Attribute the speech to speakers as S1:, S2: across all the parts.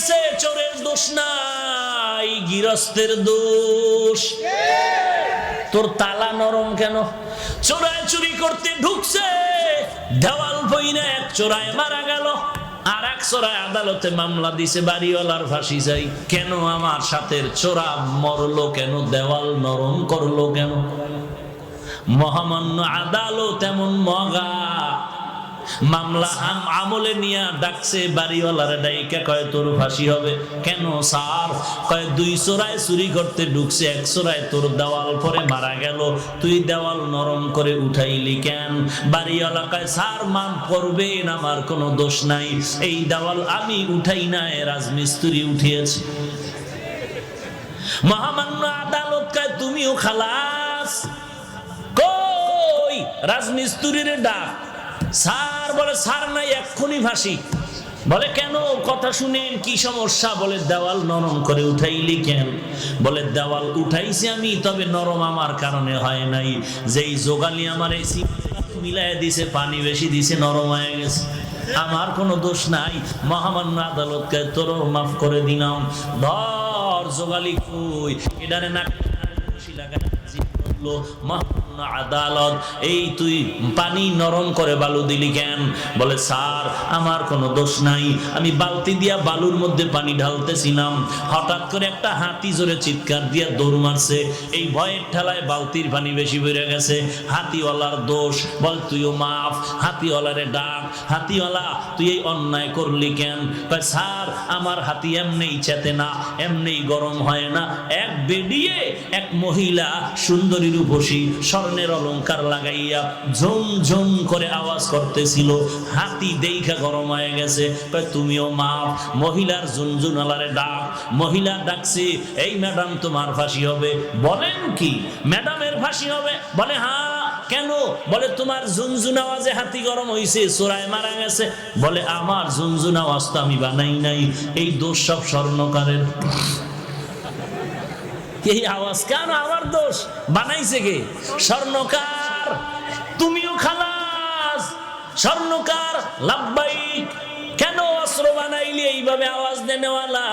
S1: গেছে, চোরের দোষ নাই, গৃহস্থের দোষ। তোর তালা নরম কেন? চোরায় চুরি করতে ঢুকছে, দেওয়াল বইরা এক চোরায় মারা গেল, আর এক চোরায় আদালতে মামলা দিছে, বাড়িওয়ালার ফাঁসি চাই। কেন আমার সাথে চোরা মরলো কেন? দেওয়াল নরম করলো কেন? মহামান্য আদালত এমন মগা, মামলা আমলে নিয়ে ডাকছে বাড়িওয়ালার ডাইকা, কয় তোর ফাঁসি হবে। কেন স্যার? কয় দুই চোরায় চুরি করতে ঢুকছে, এক চোরায় তোর দেওয়াল পরে মারা গেল, তুই দেওয়াল নরম করে উঠাইলি কেন? বাড়িওয়ালা কয় স্যার মাফ করবেন, আমার কোনো দোষ নাই, এই দেওয়াল আমি উঠাই নাই, রাজমিস্ত্রি উঠিয়েছে। মহামান্য আদালত কয় তুমিও খালাস। কই রাজমিস্ত্রির ডাক। স্যার বলে স্যার নাই, এক্ষুনি ফাঁসি। বলে কেন? কথা শুনেন, কি সমস্যা? বলে দেওয়াল নরম করে উঠাইলি কেন? বলে দেওয়াল উঠাইছি আমি, তবে নরম আমার কারণে হয় নাই, যেই যোগালি আমার এই মিলাই দিছে, পানি বেশি দিছে, নরম হয়ে গেছে, আমার কোনো দোষ নাই। মহামান্য আদালতকে তোর মাফ করে দিলাম। ধর যোগালি কই, এটারে না লাগা আদালত, এই তুই পানি নরম করে বালু দিলি কেন? বলে স্যার আমার কোনো দোষ নাই, আমি বালতি দিয়া বালুর মধ্যে পানি ঢালতেছিলাম, হঠাৎ করে একটা হাতি জোরে চিৎকার দিয়া দৌড় মারছে, এই ভয়ের ঠেলায় বালতির পানি বেশি বেড়ে গেছে, হাতিওয়ালার দোষ। বল তুইও মাফ। হাতিওয়ালারে ডাক, হাতিওয়ালা তুই এই অন্যায় করলি কেন? কয় স্যার আমার হাতি এমনিই চেতে না, এমনিই গরম হয় না, এক বেডিয়ে এক মহিলা সুন্দরী রূপসী স্বর্ণের অলংকার লাগাইয়া ঝুম ঝুম করে আওয়াজ করতেছিল, হাতি দেখা গরম হয়ে গেছে। তুমিও মাফ। মহিলার ঝুনঝুনালারে ডাক, মহিলা ডাকছে, এই ম্যাডাম তোমার ফাঁসি হবে। বলেন কি ম্যাডামের ফাঁসি হবে? বলে হ্যাঁ। কেন? বলে তোমার ঝুনঝুন আওয়াজে হাতি গরম হয়েছে, চোরায় মারা গেছে। বলে আমার ঝুনঝুন আওয়াজ তো আমি বানাই নাই, এই দোষ সব স্বর্ণকারের। এই আওয়াজ কেন আমার দোষ? বানাইছে কে? স্বর্ণকার। তুমিও খালাস। স্বর্ণকার লাব্বাইক। কেন অস্ত্র বানাইলি এইভাবে আওয়াজ দেনেওয়ালা?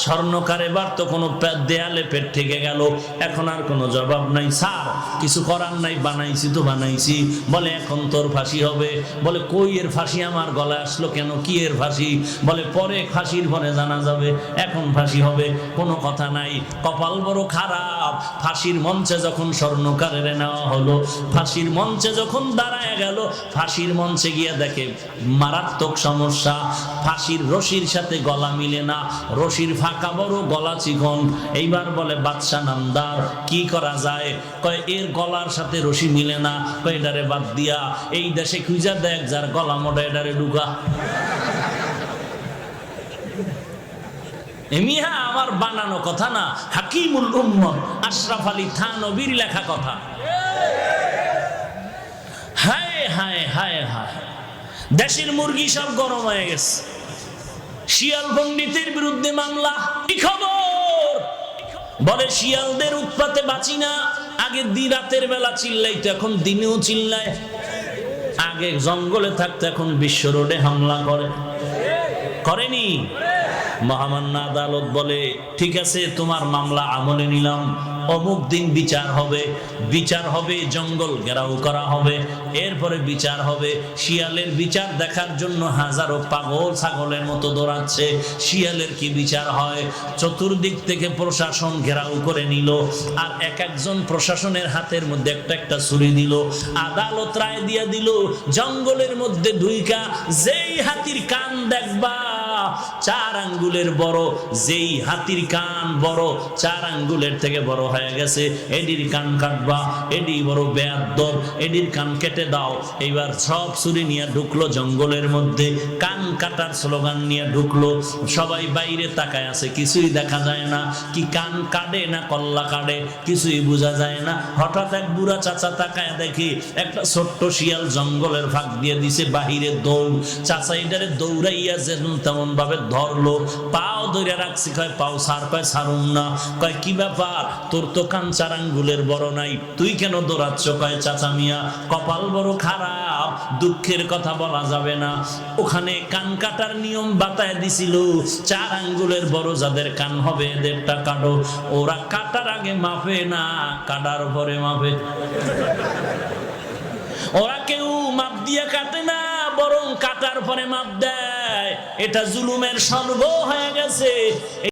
S1: স্বর্ণকার এবার তো কোনো দেয়ালে পেট থেকে গেল, এখন আর কোনো জবাব নাই। স্যার কিছু করার নাই, বানাইছি তো বানাইছি। বলে এখন তোর ফাঁসি হবে। বলে কই এর ফাঁসি আমার গলায় আসলো কেন? কি এর ফাঁসি? বলে পরে ফাঁসির পরে জানা যাবে, এখন ফাঁসি হবে। কোনো কথা নাই। কপাল বড় খারাপ, ফাঁসির মঞ্চে যখন স্বর্ণকারের নেওয়া হলো, ফাঁসির মঞ্চে যখন দাঁড়ায় গেল, ফাঁসির মঞ্চে গিয়ে দেখে মারাত্মক সমস্যা, ফাঁসির রশির সাথে গলা মিলে না, রশির ফাঁকা বড়, গলা চিকন। এইবার বলে বাদশা নামদার কি করা যায়? কয় এর গলার সাথে রশি মিলে না, কয় এটারে বাদ দিয়া এই দেশে খুঁজা দেখ যার গলা মোটা, এটারে ঢুকা। এমিহা আমার বানানো কথা না, হাকিমুল উম্মত আশরাফ আলী থানভীর লেখা কথা। হায় হায় হায় হায়, দেশের মুরগি সব গরম হয়ে গেছে। শিয়াল পণ্ডিতের বিরুদ্ধে মামলা। কি খবর? বলে শিয়ালদের উৎপাতে বাঁচি না। আগে রাতের বেলা চিল্লাইতো, এখন দিনেও চিল্লায়। আগে জঙ্গলে থাকতো, এখন বিশ্ব রোডে হামলা করে। করেনি? মহামান্য আদালত বলে ঠিক আছে, তোমার মামলা আমলে নিলাম, অমুক দিন বিচার হবে। বিচার হবে, জঙ্গল ঘেরাও করা হবে, এরপরে বিচার হবে। শিয়ালের বিচার দেখার জন্য হাজারো পাগল ছাগলের মতো দৌড়াচ্ছে। শিয়ালের কি বিচার হয়? চতুর্দিক থেকে প্রশাসন ঘেরাও করে নিল, আর এক একজন প্রশাসনের হাতের মধ্যে একটা একটা ছুরি দিল। আদালত রায় দিয়া দিল, জঙ্গলের মধ্যে ঢুইকা যেই হাতির কান দেখবা 4 আঙ্গুলের বড়, যেই হাতির কান বড় 4 আঙ্গুলের থেকে বড় হয়ে গেছে, এডির কান কাটবা। এডি বড় বেয়াদব, এডির কান কেটে দাও। এইবার সব ছুরি নিয়ে ঢুকলো জঙ্গলের মধ্যে, কান কাটার স্লোগান নিয়ে ঢুকলো। সবাই বাইরে তাকায় আছে, কিছুই দেখা যায় না, কি কান কাটে না কল্লা কাটে কিছুই বোঝা যায় না। হঠাৎ এক বুড়া চাচা তাকায় দেখি একটা ছোট্ট শিয়াল জঙ্গলের ফাঁক দিয়ে দিছে বাহিরে দৌড়। চাচা এটারে দৌড়াইয়া যেন তেমন ভাবে ধরলো, পাও ধরে রাখছি, কয় পাও সার, কয় সারুম না। কয় কি ব্যাপার, তোর তো কান 4 আঙ্গুলের বড় নাই, তুই কেন দৌড়াচ্ছ? কয় চাচা মিয়া কপাল বড় খারাপ, দুঃখের কথা বলা যাবে না। ওখানে কান কাটার নিয়ম বাতায় দিছিল, 4 আঙ্গুলের বড় যাদের কান হবে এদেরটা কাটো। ওরা কাটার আগে মাপে না, কাটার পরে মাপে। ওরা কেউ মাপ দিয়ে কাটে না, বরং কাটার পরে মাপ দেয়। এটা জুলুমের সর্ব হয়ে গেছে।